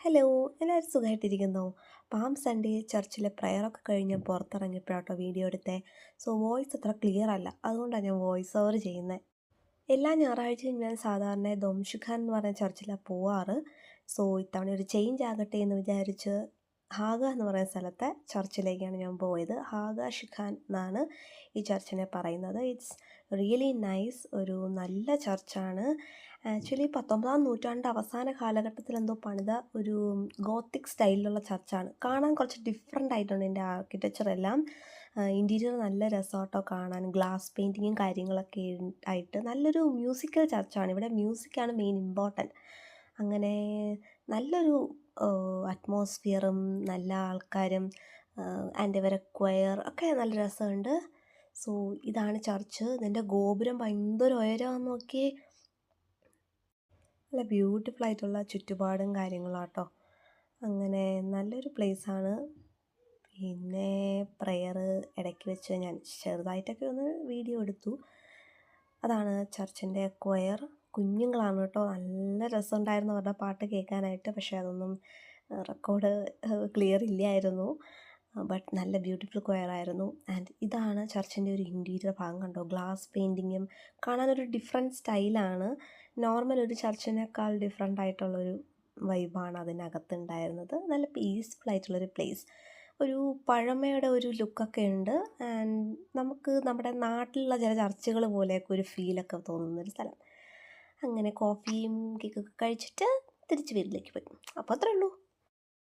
Hello, എല്ലാവരും സുഖമായിട്ടിരിക്കുന്നോ? Palm Sunday ചർച്ചിലെ പ്രയറൊക്കെ കഴിഞ്ഞ് പുറത്തിറങ്ങിയപ്പോഴാട്ടോ വീഡിയോ എടുത്തേ. സോ വോയിസ് അത്ര ക്ലിയർ അല്ല, അതുകൊണ്ടാണ് ഞാൻ വോയിസ് ഓവർ ചെയ്യുന്നത്. എല്ലാ ഞായറാഴ്ചയും ഞാൻ സാധാരണ ദോംഷുഖാൻ എന്ന് പറഞ്ഞ ചർച്ചിലാണ് പോവാറ്. സോ ഇത്തവണ ഒരു ചേഞ്ച് ആകട്ടെ എന്ന് വിചാരിച്ച് ഹാഗ എന്ന് പറയുന്ന സ്ഥലത്തെ ചർച്ചിലേക്കാണ് ഞാൻ പോയത്. ഹാഗ ഷിഖാൻ എന്നാണ് ഈ ചർച്ചിനെ പറയുന്നത്. It's really nice. ഒരു നല്ല ചർച്ചാണ്. ആക്ച്വലി 19-ാം നൂറ്റാണ്ട് അവസാന കാലഘട്ടത്തിൽ എന്തോ പണിത ഒരു ഗോത്തിക് സ്റ്റൈലിലുള്ള ചർച്ചാണ്. കാണാൻ കുറച്ച് ഡിഫറെൻ്റ് ആയിട്ടുണ്ട് ഇതിൻ്റെ ആർക്കിടെക്ചർ എല്ലാം. ഇൻറ്റീരിയർ നല്ല രസമാട്ടോ കാണാൻ. ഗ്ലാസ് പെയിൻറ്റിങ്ങും കാര്യങ്ങളൊക്കെ ആയിട്ട് നല്ലൊരു മ്യൂസിക്കൽ ചർച്ചാണ്. ഇവിടെ മ്യൂസിക്കാണ് മെയിൻ ഇമ്പോർട്ടൻറ്റ്. അങ്ങനെ നല്ലൊരു അറ്റ്മോസ്ഫിയറും നല്ല ആൾക്കാരും ആൻഡ് ഇവരെ ക്വയർ ഒക്കെ നല്ല രസമുണ്ട്. സോ ഇതാണ് ചർച്ച്. ഇതിൻ്റെ ഗോപുരം ഭയങ്കര ഉയരമാണെന്ന് നോക്കിയേ. നല്ല ബ്യൂട്ടിഫുൾ ആയിട്ടുള്ള ചുറ്റുപാടും കാര്യങ്ങളാട്ടോ. അങ്ങനെ നല്ലൊരു പ്ലേസാണ്. പിന്നെ പ്രെയർ ഇടയ്ക്ക് വെച്ച് ഞാൻ ചെറുതായിട്ടൊക്കെ ഒന്ന് വീഡിയോ എടുത്തു. അതാണ് ചർച്ചിൻ്റെ ക്വയർ. കുഞ്ഞുങ്ങളാണ് കേട്ടോ. നല്ല രസമുണ്ടായിരുന്നു അവരുടെ പാട്ട് കേൾക്കാനായിട്ട്. പക്ഷേ അതൊന്നും റെക്കോർഡ് ക്ലിയർ ഇല്ലായിരുന്നു. ബട്ട് നല്ല ബ്യൂട്ടിഫുൾ ക്വയർ ആയിരുന്നു. ആൻഡ് ഇതാണ് ചർച്ചിൻ്റെ ഒരു ഇൻറ്റീരിയർ ഭാഗം. കണ്ടോ, ഗ്ലാസ് പെയിൻറ്റിങ്ങും കാണാനൊരു ഡിഫറെൻറ്റ് സ്റ്റൈലാണ്. നോർമൽ ഒരു ചർച്ചിനേക്കാൾ ഡിഫറെൻ്റ് ആയിട്ടുള്ളൊരു വൈബാണ് അതിനകത്തുണ്ടായിരുന്നത്. നല്ല പീസ്ഫുൾ ആയിട്ടുള്ളൊരു പ്ലേസ്. ഒരു പഴമയുടെ ഒരു ലുക്കൊക്കെ ഉണ്ട്. ആൻഡ് നമുക്ക് നമ്മുടെ നാട്ടിലുള്ള ചില ചർച്ചുകൾ പോലെയൊക്കെ ഒരു ഫീലൊക്കെ തോന്നുന്നൊരു സ്ഥലം. അങ്ങനെ കോഫിയും കേക്കൊക്കെ കഴിച്ചിട്ട് തിരിച്ച് വീട്ടിലേക്ക് പോയി. അപ്പോൾ അത്രേ ഉള്ളൂ.